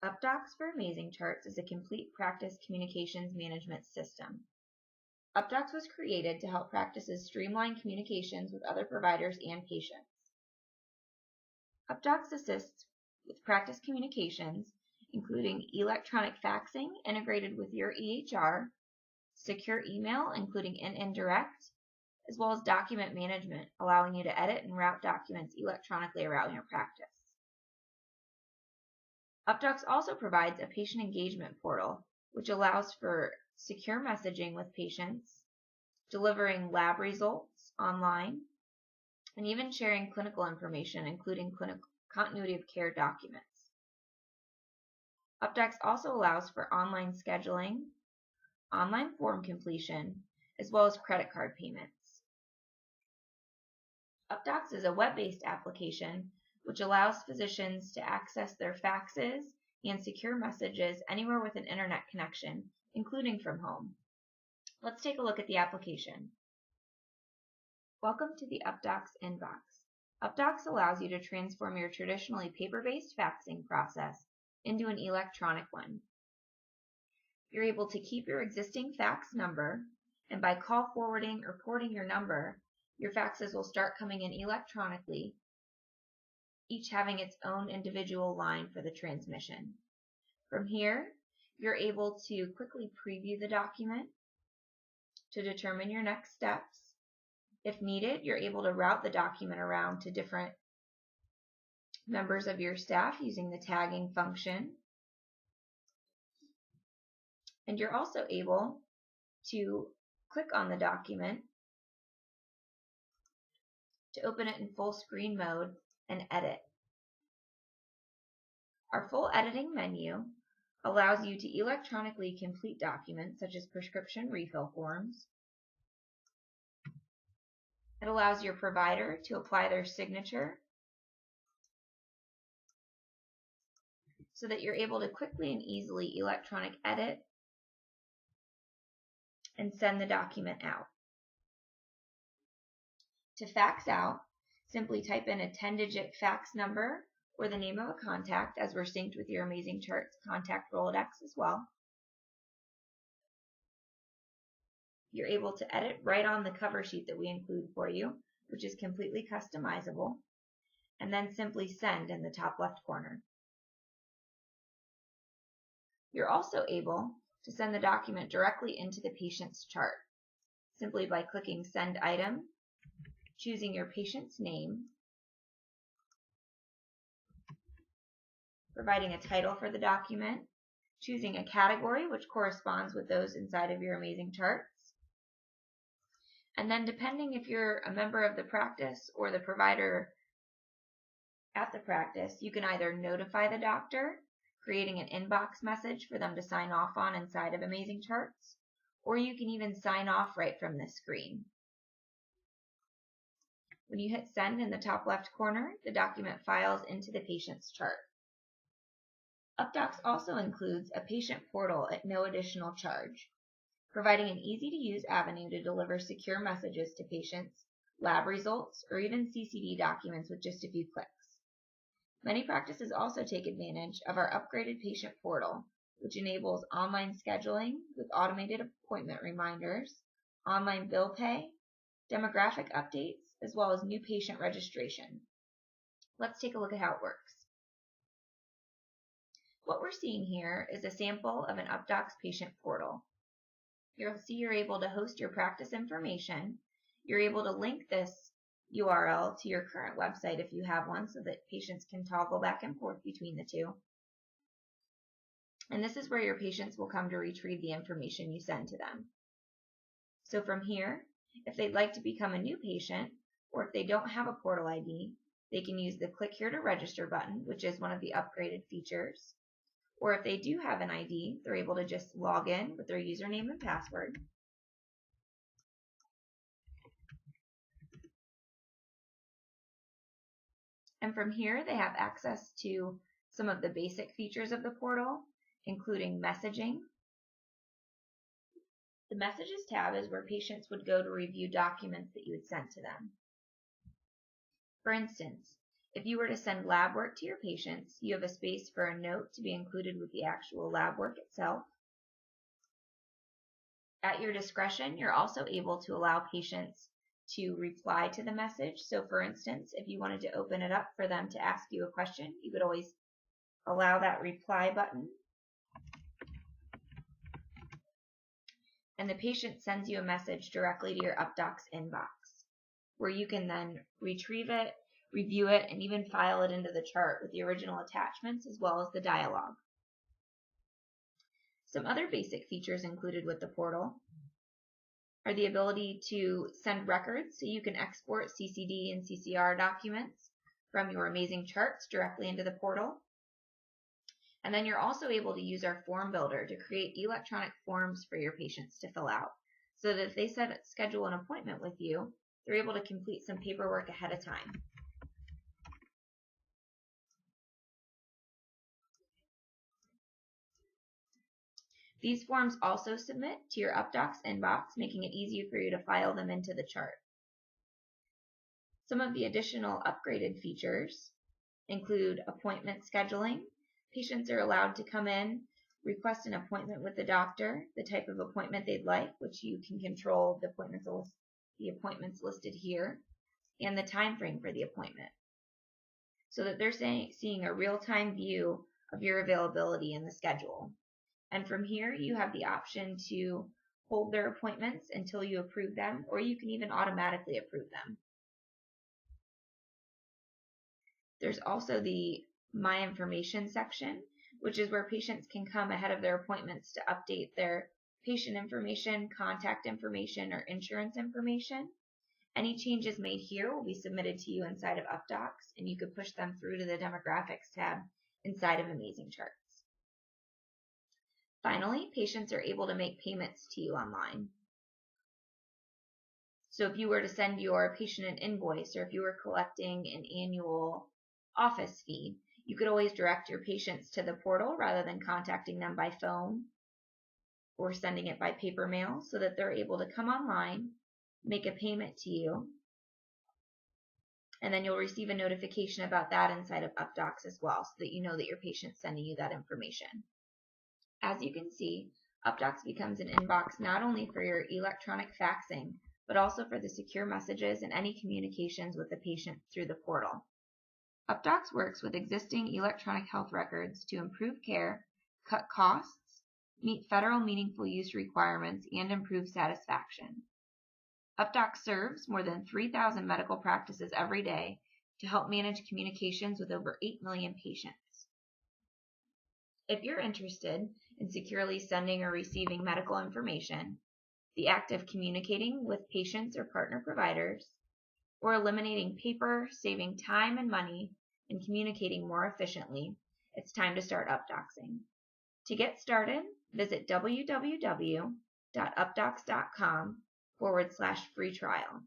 Updox for Amazing Charts is a complete practice communications management system. Updox was created to help practices streamline communications with other providers and patients. Updox assists with practice communications, including electronic faxing integrated with your EHR, secure email including in indirect, as well as document management, allowing you to edit and route documents electronically around your practice. Updox also provides a patient engagement portal, which allows for secure messaging with patients, delivering lab results online, and even sharing clinical information, including clinical continuity of care documents. Updox also allows for online scheduling, online form completion, as well as credit card payments. Updox is a web-based application which allows physicians to access their faxes and secure messages anywhere with an internet connection, including from home. Let's take a look at the application. Welcome to the Updox inbox. Updox allows you to transform your traditionally paper-based faxing process into an electronic one. You're able to keep your existing fax number, and by call forwarding or porting your number, your faxes will start coming in electronically, each having its own individual line for the transmission. From here, you're able to quickly preview the document to determine your next steps. If needed, you're able to route the document around to different members of your staff using the tagging function. And you're also able to click on the document to open it in full screen mode and edit. Our full editing menu allows you to electronically complete documents such as prescription refill forms. It allows your provider to apply their signature so that you're able to quickly and easily electronic edit and send the document out. To fax out, simply type in a 10-digit fax number or the name of a contact, as we're synced with your Amazing Charts contact Rolodex as well. You're able to edit right on the cover sheet that we include for you, which is completely customizable, and then simply send in the top left corner. You're also able to send the document directly into the patient's chart, simply by clicking Send Item, choosing your patient's name, providing a title for the document, choosing a category which corresponds with those inside of your Amazing Charts, and then depending if you're a member of the practice or the provider at the practice, you can either notify the doctor, creating an inbox message for them to sign off on inside of Amazing Charts, or you can even sign off right from this screen. When you hit send in the top left corner, the document files into the patient's chart. Updox also includes a patient portal at no additional charge, providing an easy-to-use avenue to deliver secure messages to patients, lab results, or even CCD documents with just a few clicks. Many practices also take advantage of our upgraded patient portal, which enables online scheduling with automated appointment reminders, online bill pay, demographic updates, as well as new patient registration. Let's take a look at how it works. What we're seeing here is a sample of an Updox patient portal. You'll see you're able to host your practice information. You're able to link this URL to your current website if you have one so that patients can toggle back and forth between the two. And this is where your patients will come to retrieve the information you send to them. So from here, if they'd like to become a new patient, or if they don't have a portal ID, they can use the Click Here to Register button, which is one of the upgraded features. Or if they do have an ID, they're able to just log in with their username and password. And from here, they have access to some of the basic features of the portal, including messaging. The Messages tab is where patients would go to review documents that you had sent to them. For instance, If you were to send lab work to your patients, you have a space for a note to be included with the actual lab work itself. At your discretion, you're also able to allow patients to reply to the message. So for instance, if you wanted to open it up for them to ask you a question, you could always allow that reply button. And the patient sends you a message directly to your Updox inbox, where you can then retrieve it, review it, and even file it into the chart with the original attachments as well as the dialogue. Some other basic features included with the portal are the ability to send records, so you can export CCD and CCR documents from your amazing charts directly into the portal. And then you're also able to use our form builder to create electronic forms for your patients to fill out, so that if they schedule an appointment with you, they're able to complete some paperwork ahead of time. These forms also submit to your Updox inbox, making it easier for you to file them into the chart. Some of the additional upgraded features include appointment scheduling. Patients are allowed to come in, request an appointment with the doctor, the type of appointment they'd like, which you can control the appointments listed here, and the time frame for the appointment, so that they're seeing a real-time view of your availability in the schedule. And from here, you have the option to hold their appointments until you approve them, or you can even automatically approve them. There's also the My Information section, which is where patients can come ahead of their appointments to update their patient information, contact information, or insurance information. Any changes made here will be submitted to you inside of Updox, and you could push them through to the Demographics tab inside of Amazing Charts. Finally, patients are able to make payments to you online. So if you were to send your patient an invoice, or if you were collecting an annual office fee, you could always direct your patients to the portal rather than contacting them by phone or sending it by paper mail, so that they're able to come online, make a payment to you, and then you'll receive a notification about that inside of Updox as well, so that you know that your patient's sending you that information. As you can see, Updox becomes an inbox not only for your electronic faxing, but also for the secure messages and any communications with the patient through the portal. Updox works with existing electronic health records to improve care, cut costs, meet federal meaningful use requirements, and improve satisfaction. Updox serves more than 3,000 medical practices every day to help manage communications with over 8 million patients. If you're interested in securely sending or receiving medical information, the act of communicating with patients or partner providers, or eliminating paper, saving time and money, and communicating more efficiently, it's time to start Updoxing. To get started, visit www.updox.com/free trial.